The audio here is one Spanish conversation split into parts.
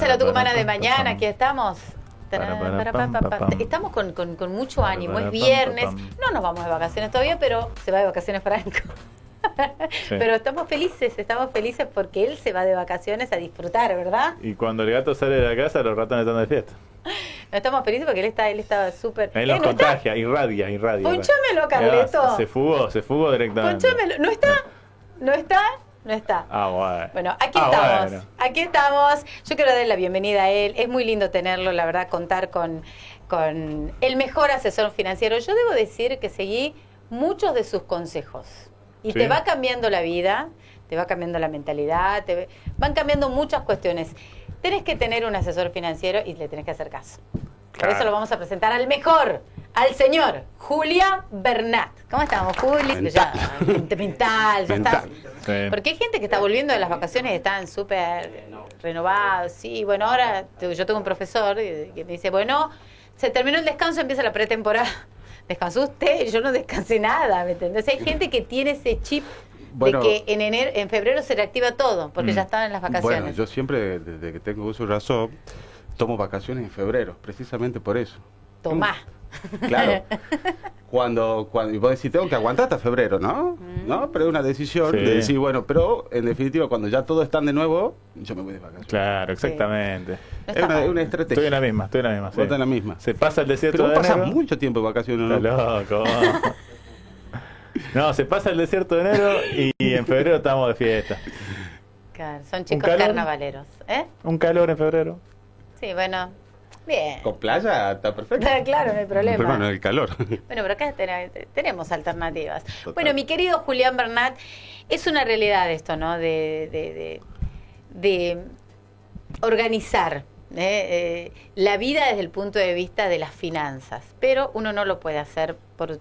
Bienvenidos a la Tucumana de mañana, aquí estamos. Estamos con mucho ánimo, es viernes, no nos vamos de vacaciones todavía, pero se va de vacaciones Franco. Sí. Pero estamos felices porque él se va de vacaciones a disfrutar, ¿verdad? Y cuando el gato sale de la casa, los ratones están de fiesta. No, estamos felices porque él estaba súper... Él los contagia, irradia. Ponchámelo, Carleto. Se fugó directamente. Ponchámelo. ¿No está? Bueno, aquí estamos. Yo quiero darle la bienvenida a él. Es muy lindo tenerlo, la verdad, contar con el mejor asesor financiero. Yo debo decir que seguí muchos de sus consejos. Y ¿sí? Te va cambiando la vida, te va cambiando la mentalidad, van cambiando muchas cuestiones. Tenés que tener un asesor financiero y le tenés que hacer caso. Por eso lo vamos a presentar al mejor, al señor Julián Bernat. ¿Cómo estamos, Juli? Mental, ya está. Sí. Porque hay gente que está volviendo de las vacaciones y están súper renovados. Sí, bueno, ahora yo tengo un profesor que me dice, bueno, se terminó el descanso, empieza la pretemporada. Descansó usted, yo no descansé nada, ¿me entendés? Hay gente que tiene ese chip de que en febrero se reactiva todo, porque ya están en las vacaciones. Bueno, yo siempre, desde que tengo uso de razón, tomo vacaciones en febrero, precisamente por eso. Tomá. Claro. Cuando y vos decís, tengo que aguantar hasta febrero, ¿no? ¿No? Pero es una decisión de decir, bueno, pero en definitiva, cuando ya todos están de nuevo, yo me voy de vacaciones. Claro, exactamente. Sí. Es una estrategia. Estoy en la misma. Vos estás en la misma. Se pasa el desierto pero de enero. Pero pasas mucho tiempo de vacaciones, ¿no? Está loco. No, se pasa el desierto de enero y en febrero estamos de fiesta. Claro, son chicos carnavaleros. Un calor en febrero. Sí, bueno, bien. Con playa está perfecto. Claro, no hay problema. Pero no, el calor. Bueno, pero acá tenemos alternativas. Total. Bueno, mi querido Julián Bernat, es una realidad esto, ¿no? De organizar la vida desde el punto de vista de las finanzas. Pero uno no lo puede hacer por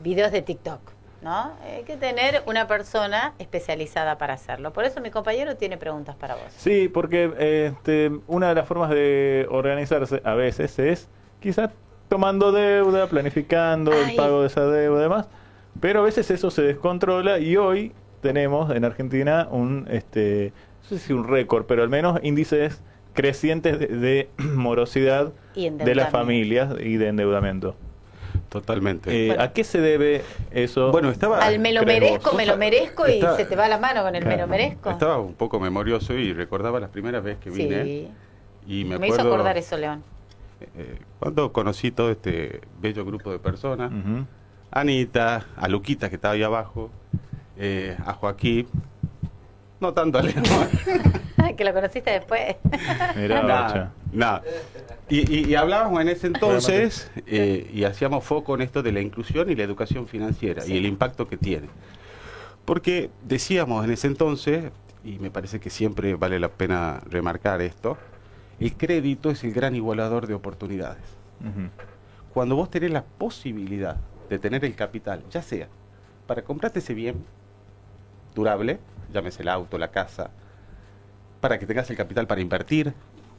videos de TikTok, ¿no? Hay que tener una persona especializada para hacerlo. Por eso mi compañero tiene preguntas para vos. Sí, porque una de las formas de organizarse a veces es quizás tomando deuda, planificando el pago de esa deuda y demás, pero a veces eso se descontrola y hoy tenemos en Argentina no sé si un récord, pero al menos índices crecientes de morosidad de las familias y de endeudamiento. Totalmente. ¿A qué se debe eso? Bueno, al me lo merezco y se te va la mano con el me lo merezco. Estaba un poco memorioso y recordaba las primeras veces que vine. Sí. Y me hizo acordar eso, León. Cuando conocí todo este bello grupo de personas, Anita, a Luquita que estaba ahí abajo, a Joaquín, no tanto a León. Que lo conociste después. Mirá, nada. Y hablábamos en ese entonces y hacíamos foco en esto de la inclusión y la educación financiera y el impacto que tiene. Porque decíamos en ese entonces, y me parece que siempre vale la pena remarcar esto, el crédito es el gran igualador de oportunidades. Cuando vos tenés la posibilidad de tener el capital, ya sea para comprarte ese bien durable, llámese el auto, la casa, para que tengas el capital para invertir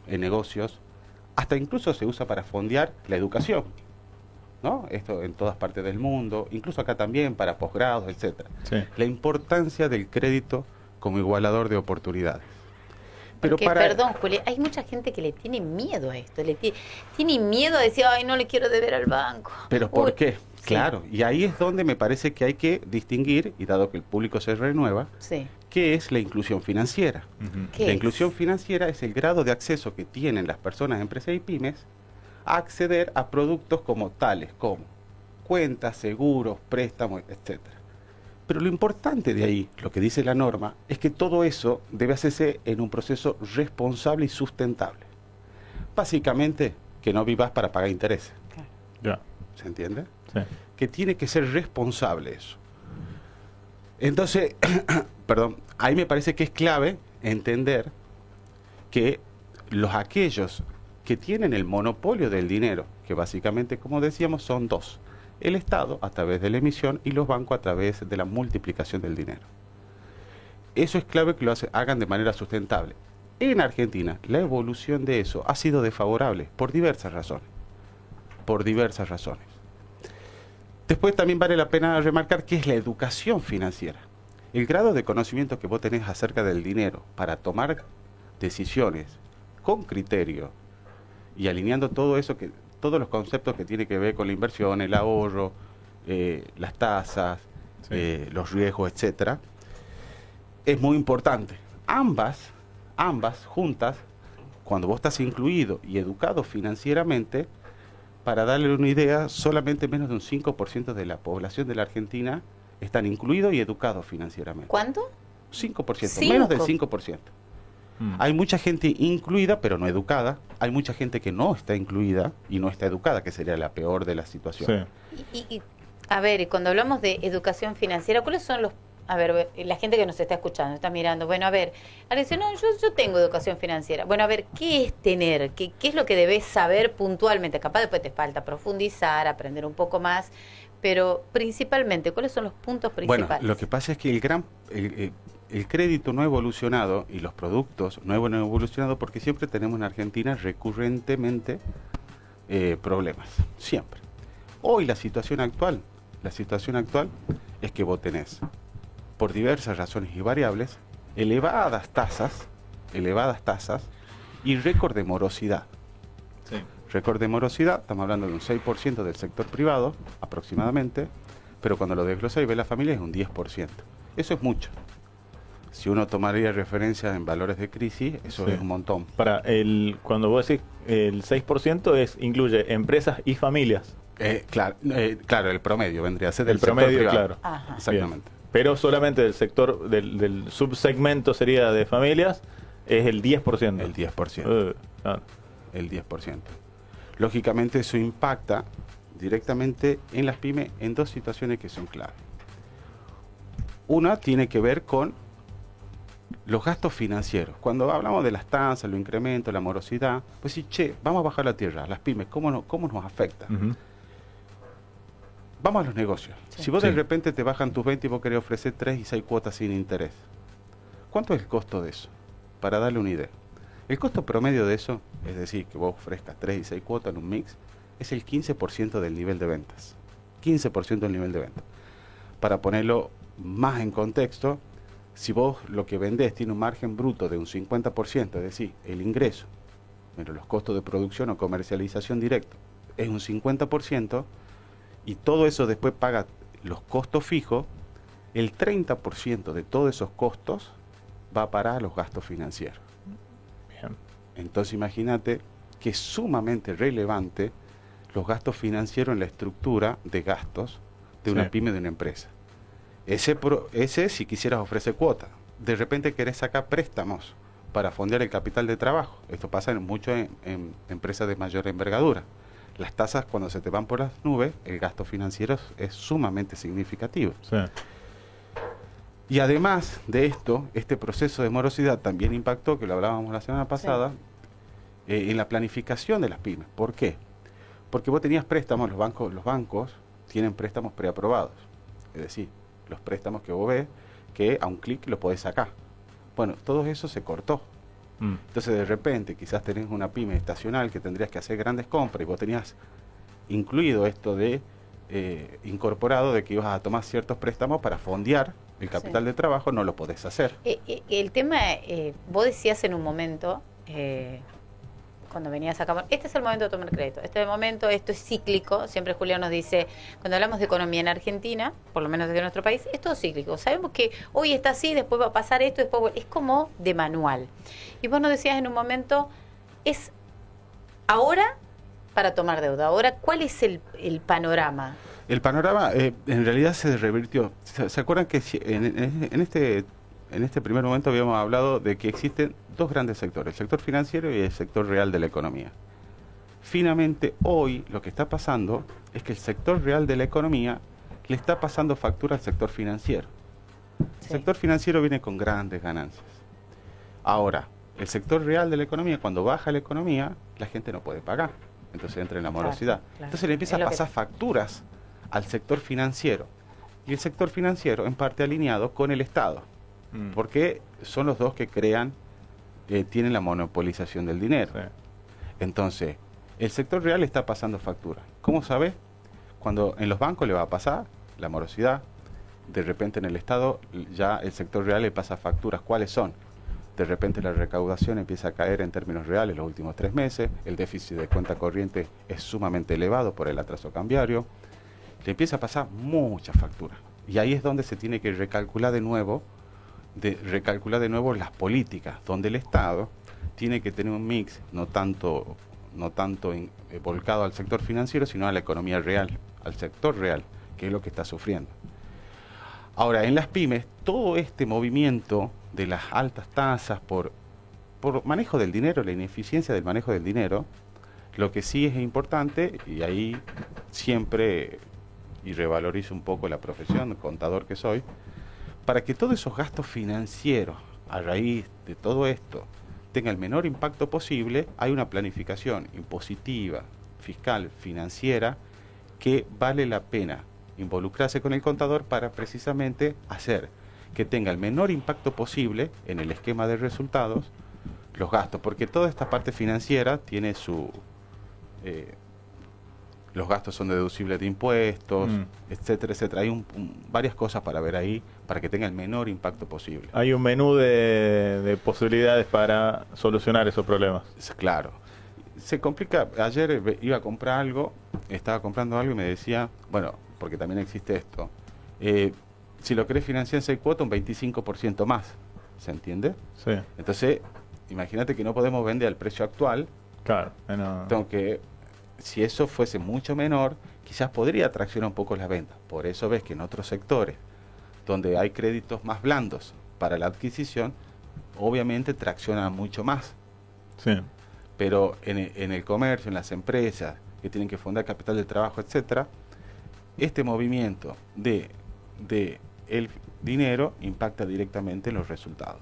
en negocios, hasta incluso se usa para fondear la educación, ¿no? Esto en todas partes del mundo, incluso acá también para posgrados, etcétera. Sí. La importancia del crédito como igualador de oportunidades. Pero perdón, Julia, hay mucha gente que le tiene miedo a esto, tiene miedo a decir, ay, no le quiero deber al banco. ¿Pero por qué? Sí. Claro, y ahí es donde me parece que hay que distinguir, y dado que el público se renueva, ¿qué es la inclusión financiera? La inclusión financiera es el grado de acceso que tienen las personas, empresas y pymes a acceder a productos como tales, como cuentas, seguros, préstamos, etcétera. Pero lo importante de ahí, lo que dice la norma, es que todo eso debe hacerse en un proceso responsable y sustentable. Básicamente, que no vivas para pagar intereses. Ya. ¿Se entiende? Sí. Que tiene que ser responsable eso. Entonces, perdón, ahí me parece que es clave entender que aquellos que tienen el monopolio del dinero, que básicamente, como decíamos, son dos: el Estado a través de la emisión y los bancos a través de la multiplicación del dinero. Eso es clave que lo hagan de manera sustentable. En Argentina, la evolución de eso ha sido desfavorable por diversas razones. Después también vale la pena remarcar qué es la educación financiera. El grado de conocimiento que vos tenés acerca del dinero para tomar decisiones con criterio y alineando todo eso, todos los conceptos que tiene que ver con la inversión, el ahorro, las tasas, los riesgos, etcétera, es muy importante. Ambas juntas, cuando vos estás incluido y educado financieramente, para darle una idea, solamente menos de un 5% de la población de la Argentina están incluidos y educados financieramente. ¿Cuánto? 5%, menos del 5%. Hay mucha gente incluida, pero no educada. Hay mucha gente que no está incluida y no está educada, que sería la peor de las situaciones. Sí. A ver, y cuando hablamos de educación financiera, ¿cuáles son los... A ver, la gente que nos está escuchando, está mirando, bueno, a ver, ahora dice, no, yo tengo educación financiera. Bueno, a ver, ¿qué es tener? ¿Qué es lo que debes saber puntualmente? Capaz después te falta profundizar, aprender un poco más, pero principalmente, ¿cuáles son los puntos principales? Bueno, lo que pasa es que el crédito no ha evolucionado y los productos no han evolucionado porque siempre tenemos en Argentina recurrentemente problemas, siempre. Hoy la situación actual es que vos tenés, por diversas razones y variables, elevadas tasas y récord de morosidad. Sí. Récord de morosidad, estamos hablando de un 6% del sector privado, aproximadamente, pero cuando lo desglosa y ve la familia es un 10%. Eso es mucho. Si uno tomaría referencia en valores de crisis, eso es un montón. Cuando vos decís el 6% incluye empresas y familias. Claro, el promedio vendría a ser el promedio, claro. Ajá. Exactamente. Bien. Pero solamente del sector, del subsegmento sería de familias, es el 10%. El 10%. Claro. El 10%. Lógicamente eso impacta directamente en las pymes en dos situaciones que son clave. Una tiene que ver con los gastos financieros. Cuando hablamos de las tasas, los incrementos, la morosidad, pues sí, vamos a bajar la tierra, las pymes, ¿cómo nos afecta? Vamos a los negocios. Sí. Si vos de repente te bajan tus 20 y vos querés ofrecer 3 y 6 cuotas sin interés, ¿cuánto es el costo de eso? Para darle una idea. El costo promedio de eso, es decir, que vos ofrezcas 3 y 6 cuotas en un mix, es el 15% del nivel de ventas. 15% del nivel de ventas. Para ponerlo más en contexto, si vos lo que vendés tiene un margen bruto de un 50%, es decir, el ingreso, pero los costos de producción o comercialización directa es un 50%, y todo eso después paga los costos fijos, el 30% de todos esos costos va a parar a los gastos financieros. Bien. Entonces imagínate que es sumamente relevante los gastos financieros en la estructura de gastos de una pyme, de una empresa. Ese si quisieras ofrecer cuota. De repente querés sacar préstamos para fondear el capital de trabajo. Esto pasa mucho en empresas de mayor envergadura. Las tasas, cuando se te van por las nubes, el gasto financiero es sumamente significativo. Sí. Y además de esto, este proceso de morosidad también impactó, que lo hablábamos la semana pasada, en la planificación de las pymes. ¿Por qué? Porque vos tenías préstamos, los bancos tienen préstamos preaprobados. Es decir, los préstamos que vos ves, que a un clic lo podés sacar. Bueno, todo eso se cortó. Entonces de repente quizás tenés una pyme estacional que tendrías que hacer grandes compras y vos tenías incluido esto de incorporado de que ibas a tomar ciertos préstamos para fondear el capital de trabajo, no lo podés hacer. El tema, vos decías en un momento, cuando venías acá, este es el momento de tomar crédito, este es el momento, esto es cíclico, siempre Julián nos dice, cuando hablamos de economía en Argentina, por lo menos desde nuestro país, es todo cíclico, sabemos que hoy está así, después va a pasar esto, después es como de manual. Y vos nos decías en un momento, es ahora para tomar deuda, ahora, ¿cuál es el panorama? El panorama en realidad se revirtió. ¿Se acuerdan que en este primer momento habíamos hablado de que existen dos grandes sectores, el sector financiero y el sector real de la economía? Finalmente, hoy lo que está pasando es que el sector real de la economía le está pasando factura al sector financiero. El sector financiero viene con grandes ganancias. Ahora, el sector real de la economía, cuando baja la economía, la gente no puede pagar. Entonces entra en la morosidad. Claro. Entonces le empieza a pasar facturas al sector financiero. Y el sector financiero, en parte alineado con el Estado. Porque son los dos que tienen la monopolización del dinero. Sí. Entonces, el sector real está pasando factura. ¿Cómo sabes? Cuando en los bancos le va a pasar la morosidad, de repente en el Estado ya el sector real le pasa facturas. ¿Cuáles son? de repente la recaudación empieza a caer en términos reales los últimos 3 meses, el déficit de cuenta corriente es sumamente elevado por el atraso cambiario, le empieza a pasar mucha factura. Y ahí es donde se tiene que recalcular de nuevo las políticas, donde el Estado tiene que tener un mix no tanto volcado al sector financiero, sino a la economía real, al sector real, que es lo que está sufriendo. Ahora, en las pymes, todo este movimiento de las altas tasas por manejo del dinero, la ineficiencia del manejo del dinero, lo que sí es importante, y ahí siempre, y revalorizo un poco la profesión, contador que soy, para que todos esos gastos financieros, a raíz de todo esto, tenga el menor impacto posible, hay una planificación impositiva, fiscal, financiera, que vale la pena involucrarse con el contador para precisamente hacer que tenga el menor impacto posible en el esquema de resultados los gastos, porque toda esta parte financiera tiene su... los gastos son deducibles de impuestos, etcétera, etcétera. Hay varias cosas para ver ahí para que tenga el menor impacto posible. Hay un menú de posibilidades para solucionar esos problemas. Claro. Se complica. Ayer iba a comprar algo, estaba comprando algo y me decía, bueno, porque también existe esto, si lo querés financiar en 6 cuotas, un 25% más. ¿Se entiende? Sí. Entonces, imagínate que no podemos vender al precio actual. Claro. Tengo que... Si eso fuese mucho menor, quizás podría traccionar un poco las ventas. Por eso ves que en otros sectores, donde hay créditos más blandos para la adquisición, obviamente tracciona mucho más. Sí. Pero en el comercio, en las empresas que tienen que fundar capital de trabajo, etcétera, este movimiento de el dinero impacta directamente en los resultados.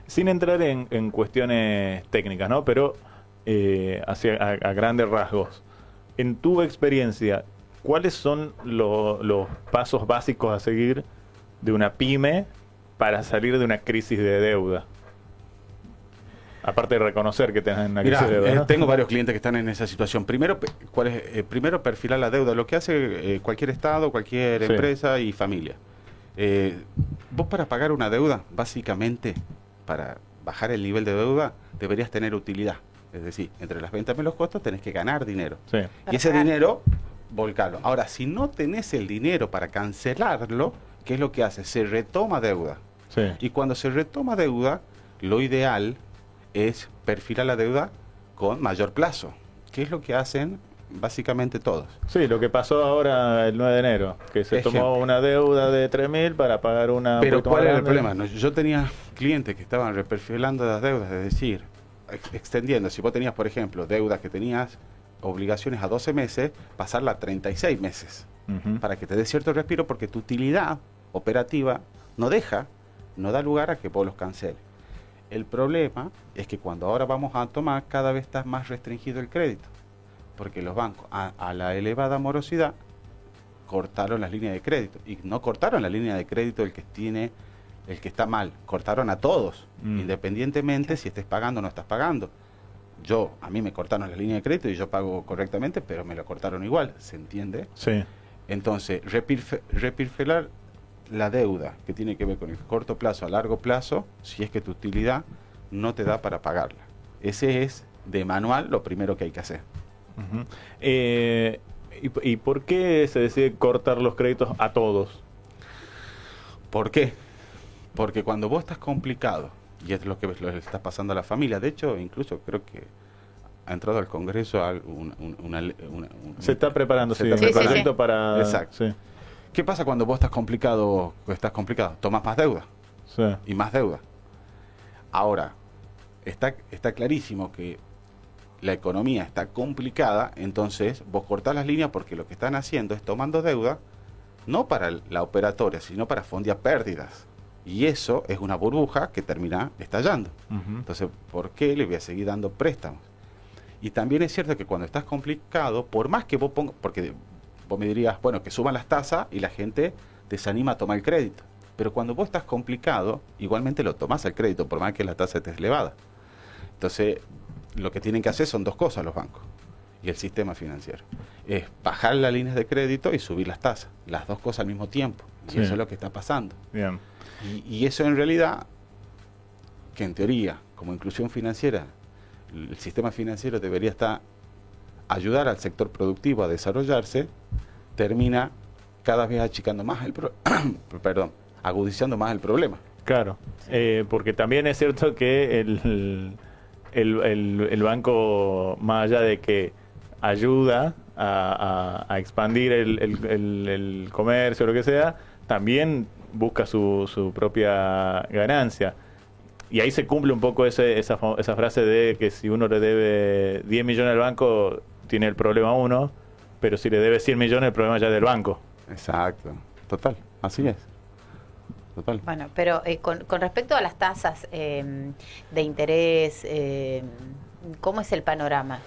Sin entrar en cuestiones técnicas, ¿no? Pero a grandes rasgos, en tu experiencia, ¿cuáles son los pasos básicos a seguir de una pyme para salir de una crisis de deuda? Aparte de reconocer que tenés una crisis de deuda, ¿no? Tengo varios clientes que están en esa situación. Primero, primero perfilar la deuda, lo que hace cualquier estado, cualquier empresa y familia. Vos para pagar una deuda, básicamente, para bajar el nivel de deuda, deberías tener utilidad. Es decir, entre las ventas y los costos tenés que ganar dinero. Sí. Y ese dinero, volcarlo. Ahora, si no tenés el dinero para cancelarlo, ¿qué es lo que hace? Se retoma deuda. Sí. Y cuando se retoma deuda, lo ideal es perfilar la deuda con mayor plazo, que es lo que hacen básicamente todos. Sí, lo que pasó ahora el 9 de enero, que se tomó una deuda de 3.000 para pagar una... Pero ¿cuál era el problema? No, yo tenía clientes que estaban reperfilando las deudas, es decir, extendiendo. Si vos tenías, por ejemplo, deudas que tenías obligaciones a 12 meses, pasarla a 36 meses, para que te dé cierto respiro, porque tu utilidad operativa no da lugar a que vos los canceles. El problema es que cuando ahora vamos a tomar, cada vez está más restringido el crédito, porque los bancos, a la elevada morosidad, cortaron las líneas de crédito, y no cortaron la línea de crédito el que está mal, cortaron a todos, independientemente si estés pagando o no estás pagando. A mí me cortaron la línea de crédito y yo pago correctamente, pero me lo cortaron igual, ¿se entiende? Sí. Entonces, repirfelar la deuda que tiene que ver con el corto plazo a largo plazo, si es que tu utilidad no te da para pagarla. Ese es, de manual, lo primero que hay que hacer. ¿Y por qué se decide cortar los créditos a todos? ¿Por qué? Porque cuando vos estás complicado, y es lo que le está pasando a la familia, de hecho, incluso creo que ha entrado al Congreso se está preparando, un proyecto para... Exacto. Sí. ¿Qué pasa cuando vos estás complicado? Tomás más deuda. Sí. Y más deuda. Ahora, está clarísimo que la economía está complicada, entonces vos cortás las líneas porque lo que están haciendo es tomando deuda, no para la operatoria, sino para fondear pérdidas. Y eso es una burbuja que termina estallando. Entonces, ¿por qué le voy a seguir dando préstamos? Y también es cierto que cuando estás complicado, por más que vos pongas, porque vos me dirías, bueno, que suban las tasas y la gente desanima a tomar el crédito. Pero cuando vos estás complicado, igualmente lo tomás el crédito, por más que la tasa esté elevada. Entonces, lo que tienen que hacer son dos cosas los bancos y el sistema financiero. Es bajar las líneas de crédito y subir las tasas. Las dos cosas al mismo tiempo. Y eso es lo que está pasando. Bien. Y eso en realidad, que en teoría, como inclusión financiera, el sistema financiero debería ayudar al sector productivo a desarrollarse, termina cada vez achicando más agudizando más el problema. Claro, porque también es cierto que el banco, más allá de que ayuda a expandir el comercio o lo que sea, también busca su propia ganancia. Y ahí se cumple un poco esa frase de que si uno le debe 10 millones al banco, tiene el problema uno, pero si le debe 100 millones, el problema ya es del banco. Exacto, total, así es. Total. Bueno, pero con respecto a las tasas de interés, ¿cómo es el panorama?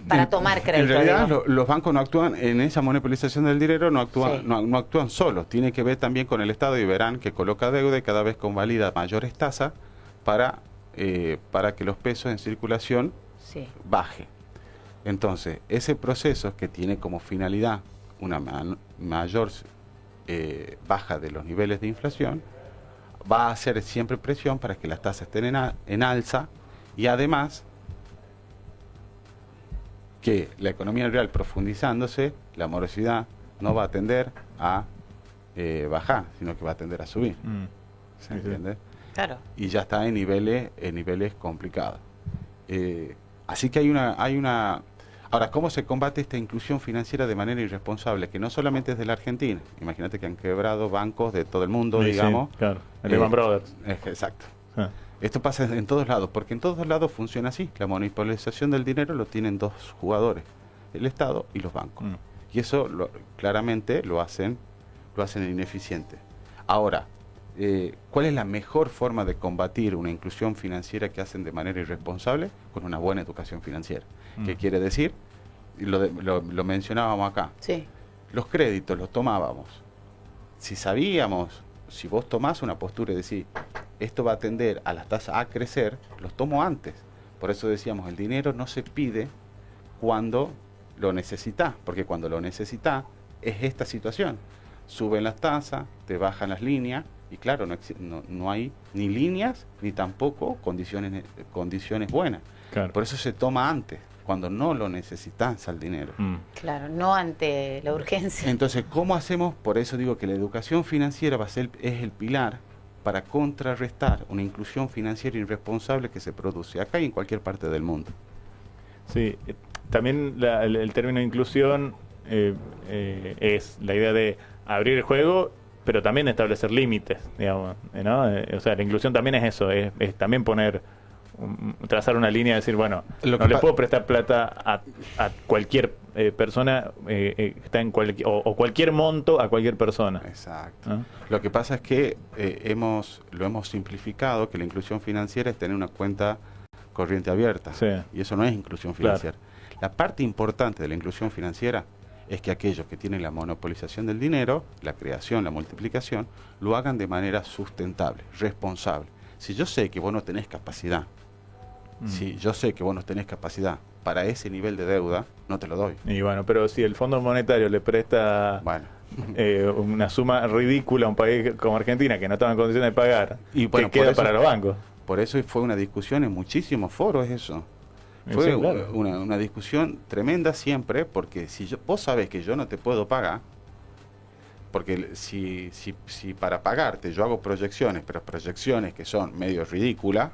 Para tomar crédito. En realidad, los bancos no actúan en esa monopolización del dinero, no actúan solos. Tiene que ver también con el Estado, y verán que coloca deuda y cada vez convalida mayores tasas para que los pesos en circulación baje. Entonces, ese proceso que tiene como finalidad una mayor baja de los niveles de inflación, va a hacer siempre presión para que las tasas estén en alza, y además que la economía real profundizándose, la morosidad no va a tender a bajar, sino que va a tender a subir. ¿Se entiende? Claro. Y ya está en niveles complicados. Así que hay una... Ahora, ¿cómo se combate esta inclusión financiera de manera irresponsable? Que no solamente es de la Argentina. Imagínate que han quebrado bancos de todo el mundo, digamos. Sí, claro. El Lehman Brothers. Exacto. Esto pasa en todos lados, porque en todos lados funciona así. La monopolización del dinero lo tienen dos jugadores, el Estado y los bancos. Y eso claramente lo hacen ineficiente. Ahora, ¿cuál es la mejor forma de combatir una inclusión financiera que hacen de manera irresponsable? Con una buena educación financiera. ¿Qué quiere decir? Lo mencionábamos acá. Sí. Los créditos los tomábamos. Si vos tomás una postura y decís, esto va a tender a las tasas a crecer, los tomo antes. Por eso decíamos, el dinero no se pide cuando lo necesitas, porque cuando lo necesitas es esta situación. Suben las tasas, te bajan las líneas, y claro, no hay ni líneas ni tampoco condiciones buenas. Claro. Por eso se toma antes, cuando no lo necesitas al dinero. Claro, no ante la urgencia. Entonces, ¿cómo hacemos? Por eso digo que la educación financiera es el pilar para contrarrestar una inclusión financiera irresponsable que se produce acá y en cualquier parte del mundo. Sí, también el término inclusión es la idea de abrir el juego, pero también establecer límites, digamos, ¿no? O sea, la inclusión también es eso, es también trazar una línea y decir, bueno, no le puedo prestar plata a cualquier persona está en cualquier monto a cualquier persona. Exacto. ¿No? Lo que pasa es que lo hemos simplificado, que la inclusión financiera es tener una cuenta corriente abierta. Sí. Y eso no es inclusión financiera. Claro. La parte importante de la inclusión financiera es que aquellos que tienen la monopolización del dinero, la creación, la multiplicación, lo hagan de manera sustentable, responsable. Si yo sé que vos no tenés capacidad, para ese nivel de deuda, no te lo doy. Y bueno, pero si el Fondo Monetario le presta una suma ridícula a un país como Argentina que no estaba en condiciones de pagar, y bueno, ¿qué queda para los bancos? Por eso fue una discusión en muchísimos foros eso. Fue una discusión tremenda siempre, porque vos sabés que yo no te puedo pagar, porque si para pagarte yo hago proyecciones, pero proyecciones que son medio ridículas,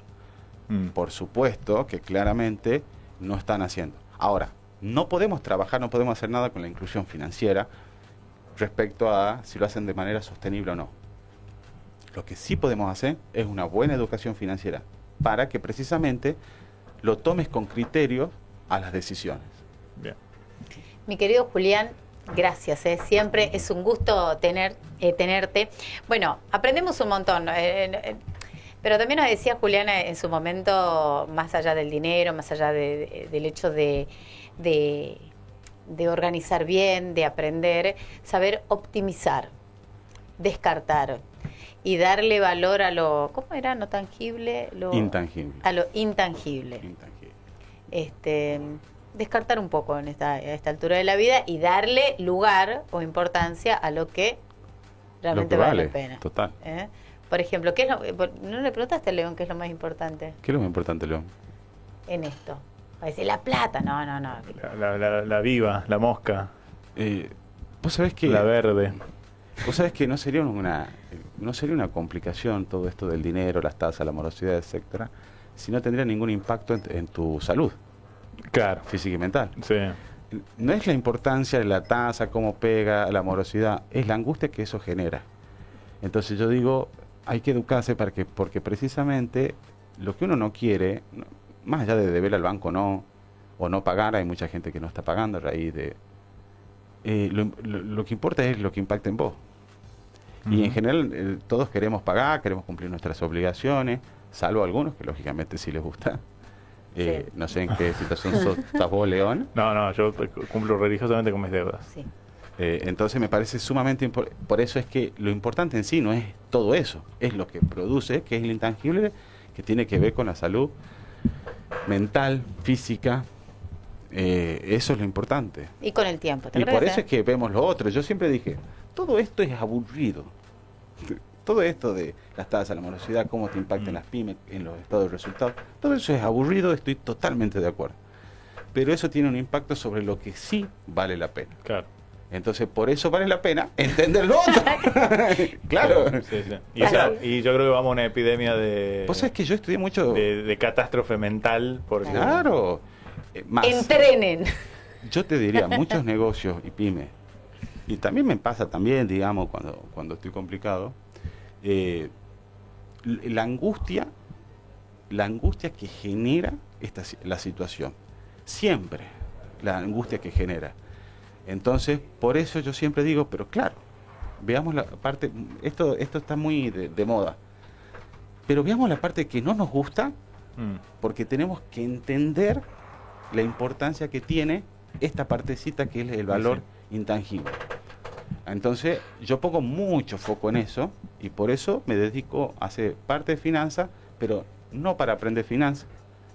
por supuesto que claramente no están haciendo. Ahora, no podemos trabajar, no podemos hacer nada con la inclusión financiera respecto a si lo hacen de manera sostenible o no. Lo que sí podemos hacer es una buena educación financiera para que precisamente lo tomes con criterio a las decisiones. Bien. Mi querido Julián, gracias, siempre es un gusto tenerte. Bueno, aprendemos un montón, pero también nos decía Juliana en su momento, más allá del dinero, más allá del hecho de organizar bien, de aprender, saber optimizar, descartar y darle valor a lo, ¿cómo era? No tangible, intangible. A lo intangible. Descartar un poco a esta altura de la vida y darle lugar o importancia a lo que realmente vale la pena. Total. Por ejemplo, ¿no le preguntaste a León qué es lo más importante? ¿Qué es lo más importante, León? En esto. Va a decir la plata. No. La viva, la mosca. Vos sabés que... La verde. Vos sabés que no sería una complicación todo esto del dinero, las tasas, la morosidad, etcétera, si no tendría ningún impacto en tu salud. Claro. Física y mental. Sí. No es la importancia de la tasa, cómo pega, la morosidad, es la angustia que eso genera. Entonces yo digo, hay que educarse porque precisamente lo que uno no quiere, más allá de deber al banco o no pagar, hay mucha gente que no está pagando a raíz de... lo que importa es lo que impacta en vos. Y en general todos queremos pagar, queremos cumplir nuestras obligaciones, salvo algunos que lógicamente sí les gusta. Sí. No sé en qué situación estás vos, León. No, yo cumplo religiosamente con mis deudas. Sí. Entonces me parece sumamente importante. Por eso es que lo importante en sí no es todo eso, es lo que produce, que es el intangible, que tiene que ver con la salud mental, física. Eso es lo importante. Y con el tiempo. Y por eso es que vemos lo otro. Yo siempre dije, todo esto es aburrido. Todo esto de las tasas, la morosidad, cómo te impactan las pymes en los estados de resultados, todo eso es aburrido, estoy totalmente de acuerdo. Pero eso tiene un impacto sobre lo que sí vale la pena. Claro. Entonces, por eso vale la pena entender lo otro. Claro. Sí. Y yo creo que vamos a una epidemia de... Vos sabés que yo estudié mucho... De catástrofe mental. Porque... Claro. Más. Entrenen. Yo te diría, muchos negocios y pymes, y también me pasa también, digamos, cuando estoy complicado, la angustia que genera la situación. Siempre la angustia que genera. Entonces, por eso yo siempre digo, pero claro, veamos la parte, esto está muy de moda, pero veamos la parte que no nos gusta, porque tenemos que entender la importancia que tiene esta partecita que es el valor intangible. Entonces, yo pongo mucho foco en eso y por eso me dedico a hacer parte de finanzas, pero no para aprender finanzas,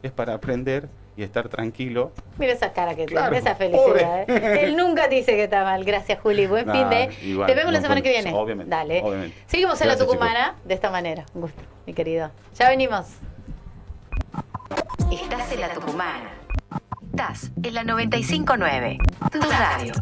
es para aprender y estar tranquilo. Mira esa cara que tiene, esa felicidad. Él nunca dice que está mal. Gracias, Juli. Buen fin de... Igual, te vemos la semana que viene. Obviamente. Dale. Obviamente. Seguimos en la Tucumana de esta manera. Un gusto, mi querido. Ya venimos. Estás en la Tucumana. Estás en la 95.9. Tu radio.